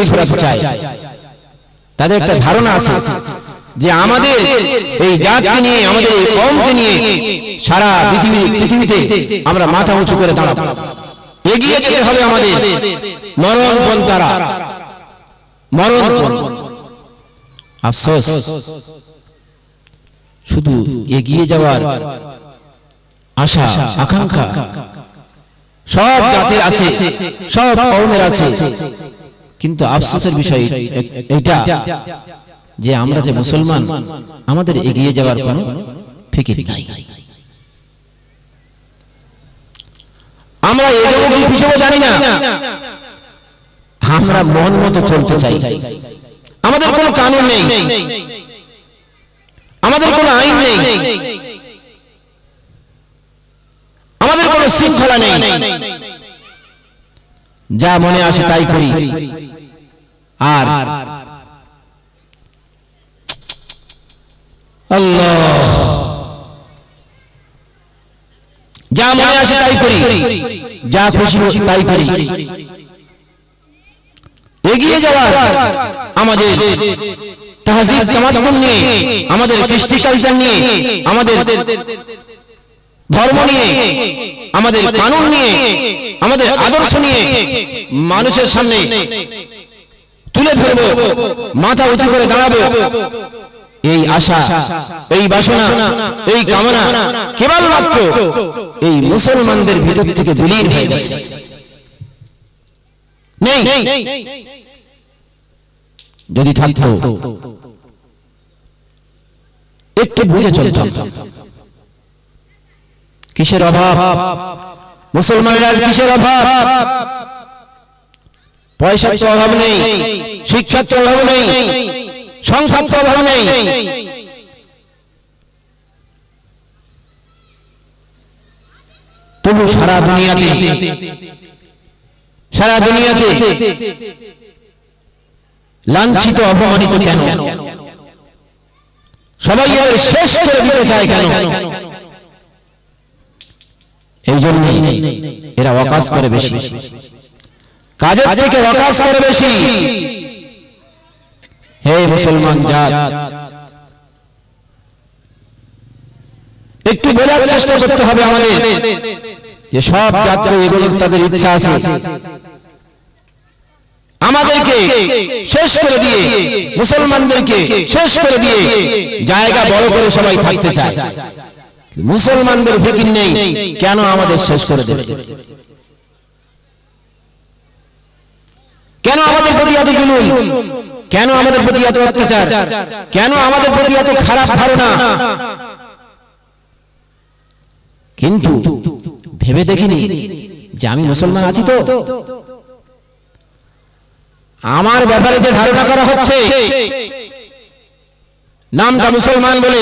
শরীর ঘোরাতে চায়। তাদের একটা ধারণা আছে যে আমাদের এই জাতকে নিয়ে, আমাদের এই কওমকে নিয়ে সারা পৃথিবীতে আমরা মাথা উঁচু করে দাঁড়াবো, এগিয়ে যেতে হবে আমাদের মরণপণ দ্বারা, মরণপণ। আফসোস, শুধু এগিয়ে যাওয়ার আশা আকাঙ্ক্ষা সব জাতের আছে, সব কওমের আছে, কিন্তু আফসোসের বিষয় এটা যে আমরা যে মুসলমান, আমাদের এগিয়ে যাওয়ার কোনো ফিকির নাই। আমরা এগোবো কি পিছবো জানি না, আমরা মন মতো চলতে চাই। আমাদের কোনো কানুন নেই, আমাদের কোনো আইন নেই, আমাদের কোনো শৃঙ্খলা নেই, যা মনে আসে তাই করি। আর আল্লাহ, যা মনে আসে তাই করি, যা খুশি তাই করি। এগিয়ে যাওয়ার আমাদের তাহজিব তামাদ্দুন নিয়ে, আমাদের কৃষ্টি কালচার নিয়ে, আমাদের ধর্ম নিয়ে, আমাদের কানুন নিয়ে, আমাদের আদর্শ নিয়ে মানুষের সামনে তুলে ধরবো, মাথা উঁচু করে দাঁড়াবো, এই আশা, এই বাসনা, এই কামনা কেবলমাত্র এই মুসলমানদের ভিতর থেকে বিলীন হয়ে গেছে। নেই, যদি থাকতো একটু বুঝে চলতাম। কিসের অভাব মুসলমানেরা, কিসের অভাব? পয়সার তো অভাব নেই, শিক্ষার তো অভাব নেই, সংখ্যার তো অভাব নেই, তবু সারা দুনিয়াতে লাঞ্ছিত অপমানিত কেন? সবাই এর শেষ করে দিতে চায় কেন? এই জন্য এরা ওয়াকাজ করে বেশি, কাজের থেকে ওয়াকাজ করে বেশি। হে মুসলমান জাত, একটু বোঝার চেষ্টা করতে হবে আমাদের যে সব জাত এগুলোর তাদের ইচ্ছা আছে আমাদেরকে শেষ করে দিয়ে, মুসলমানদেরকে শেষ করে দিয়ে জায়গা বড় করে সবাই থাকতে চায়। মুসলমানদের ফিকির নেই, কেন আমাদের শেষ করে দেবে? কেন আমাদের প্রতি এত জুলুম? কেন আমাদের প্রতি এত অত্যাচার? কেন আমাদের প্রতি এত খারাপ ধারণা? কিন্তু ভেবে দেখিনি যে আমি মুসলমান আছি তো, আমার ব্যাপারে যে ধারণা করা হচ্ছে, নামটা মুসলমান বলে,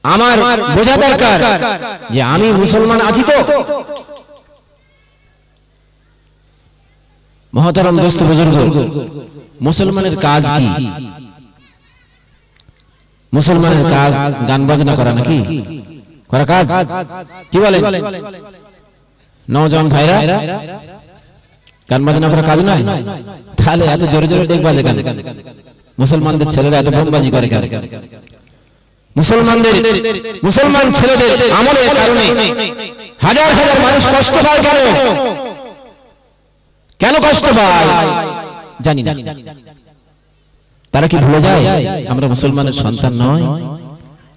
আমার বোঝা দরকার যে আমি মুসলমান আছি তো। মহতারাম দোস্ত বুজুর্গ, মুসলমানের কাজ কি? মুসলমানের কাজ গান বাজনা করা নাকি? করা কাজ কি বলে নওজওয়ান ভাইরা? গান বাজনা করা কাজ নয়? তাহলে এত জোরে জোরে ডেক বাজে কেন? মুসলমানদের ছেলেরা এত বোমবাজি করে কেন? মুসলমান ছেলেদের আমলের কারণে হাজার হাজার মানুষ কষ্ট পায় কেন? কেন কষ্ট পায় জানি না। তারা কি ভুলে যায় আমরা মুসলমানের সন্তান নয়?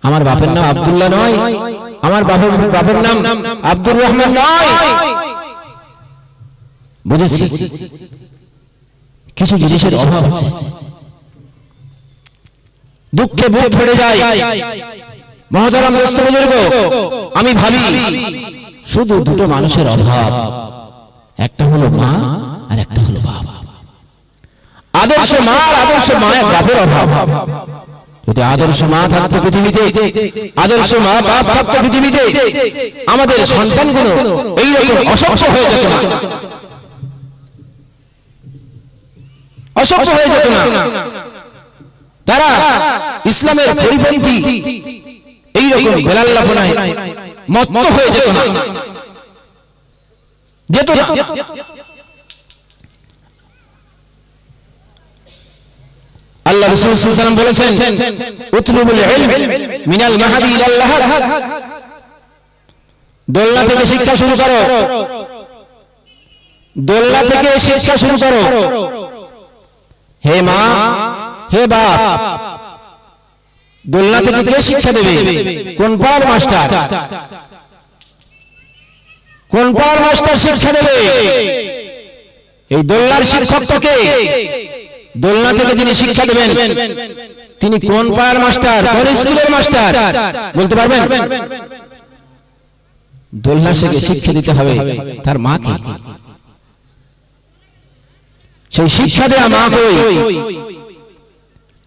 আমার বাপের নাম আব্দুল্লাহ নয়, আমার বাপের নাম আব্দুর রহমান নয়। বুঝেছি কিছু জিনিসের অভাব আছে, দুঃখে বুক ফেটে যায়। মহতারাম দোস্ত বুজুর্গ, আমি ভাবি শুধু দুটো মানুষের অভাব, একটা হলো মা আর একটা হলো বাপ। আদর্শ মা আর আদর্শ মায়ের বাপের অভাব। যদি আদর্শ মা থাকতো পৃথিবীতে, আদর্শ মা বাপ থাকতো পৃথিবীতে, আমাদের সন্তানগুলো এইরকম অসভ্য হয়ে যেত না, অসভ্য হয়ে যেত না। তারা ইসলামের পরিপন্থী এইরকম বেলাল্লাপনায় মত্ত হয়ে যেত না, যেত না। আল্লাহ রাসূল সাল্লাল্লাহু আলাইহি ওয়াসাল্লাম বলেছেন উতলুবুল ইলম মিনাল মাহদি ইলাল লাহাদ, দোলনা থেকে শিক্ষা শুরু করো, দোলনা থেকে শিক্ষা শুরু করো। হে মা, হে বাপ, দোলনা থেকে কে শিক্ষা দেবে? কোন পাড়ার মাস্টার? কোন পাড়ার মাস্টার শিক্ষা দেবে? এই দোলনার শিক্ষক তো কে? দোলনা থেকে যিনি শিক্ষা দেবেন তিনি কোন পাড়ার মাস্টার, কোন স্কুলের মাস্টার বলতে পারবেন? দোলনা থেকে শিক্ষা দিতে হবে তার মাকে। সেই শিক্ষা দেওয়া মা কই?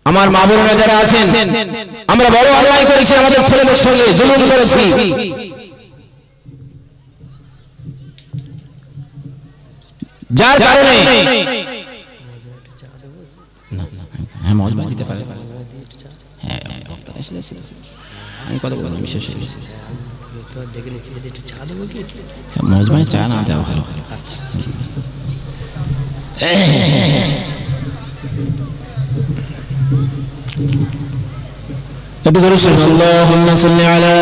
আমার মা বোনেরা যারা আছেন, আমরা বড় অন্যায় করেছি, আমাদের ছেলেদের সঙ্গে জুলুম করেছি, যার কারণে দিতে পারে। হ্যাঁ, আমি কথা বলবো, বিশেষ হয়ে গেছে মজমায় চা না দেওয়া ভালো। اللهم صل على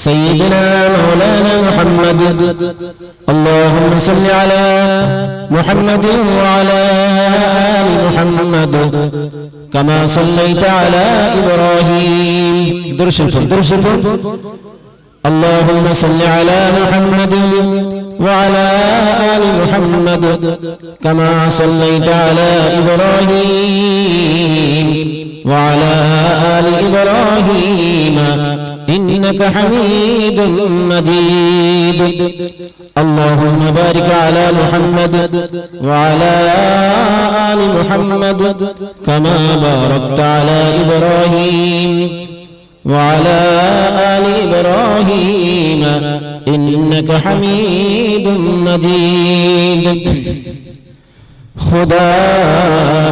سيدنا مولانا محمد، اللهم صل على محمد وعلى آل محمد كما صليت على إبراهيم. درشف اللهم صل على محمد وعلى آل محمد كما صليت على إبراهيم وعلى آل إبراهيم إنك حميد مجيد. اللهم بارك على محمد وعلى آل محمد كما باركت على إبراهيم وعلى آل إبراهيم إنك حميد مجيد. खुदा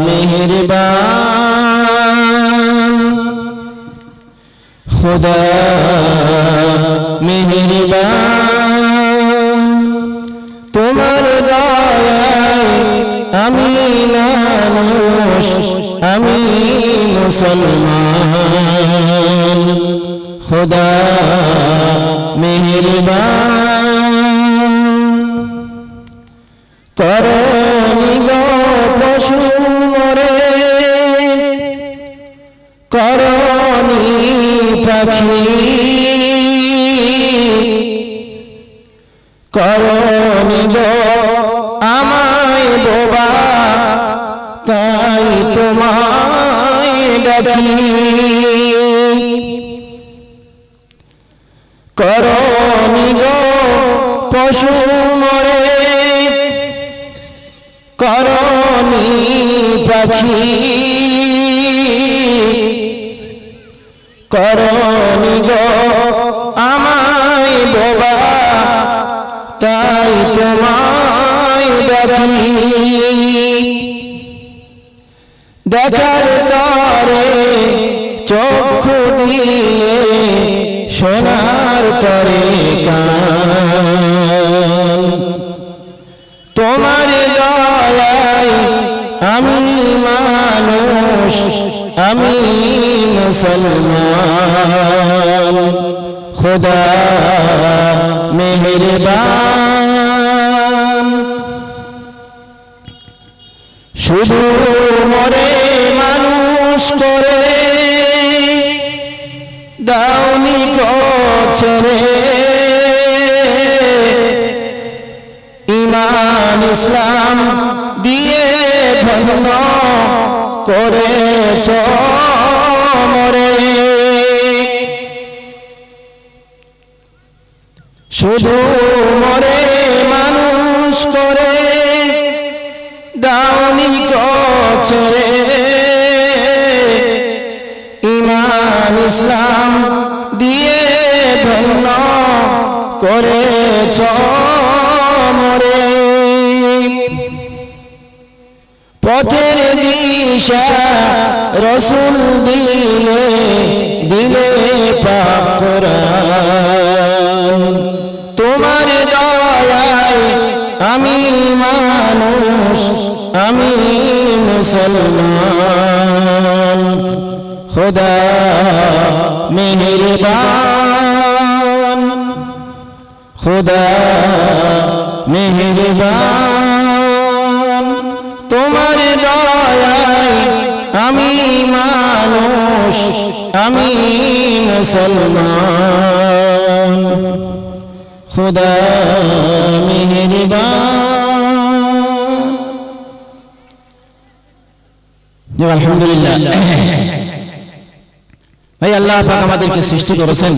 मेहरबान, खुदा मेहरबान, তোমার দয়ায় আমি মানুষ, আমি মুসলমান। खुदा मेहरबान, করনি গো পশু মরে, করনি পাখি, করনি গো আমায় বোবা, তাই তোমায় ডাকি। করনি গো পশু মরে, করনি পাখি, করনি গো আমায় বোবা, তাই তোমায় ডাকি। দেখার তরে চক্ষু দিলে, শোনার তরে কান, তোমার দয়ায় আমি মানুষ, আমি মুসলমান। खुदा मेहरबान, শুধু মরে মানুষ করে দাওনি ছেড়ে, ঈমান ইসলাম দিয়ে ধন্য করেছ মরে। শুধু মরে মানুষ করে দাওনি ছেড়ে, ঈমান ইসলাম দিয়ে ধন্য করেছ মরে। পথের দিশা রসুল দিলে, দিলে পাক কুরআন। তোমার দয়ায় আমি মানুষ, আমি মুসলমান। खुदा मेहरबान खुदा मेहरबान তোমার দয়ায় আমি মানুষ আমি মুসলমান खुदा मेहरबान जी अल्हम्दुलिल्लाह भाई अल्लाह पाक আমাদেরকে সৃষ্টি করেছেন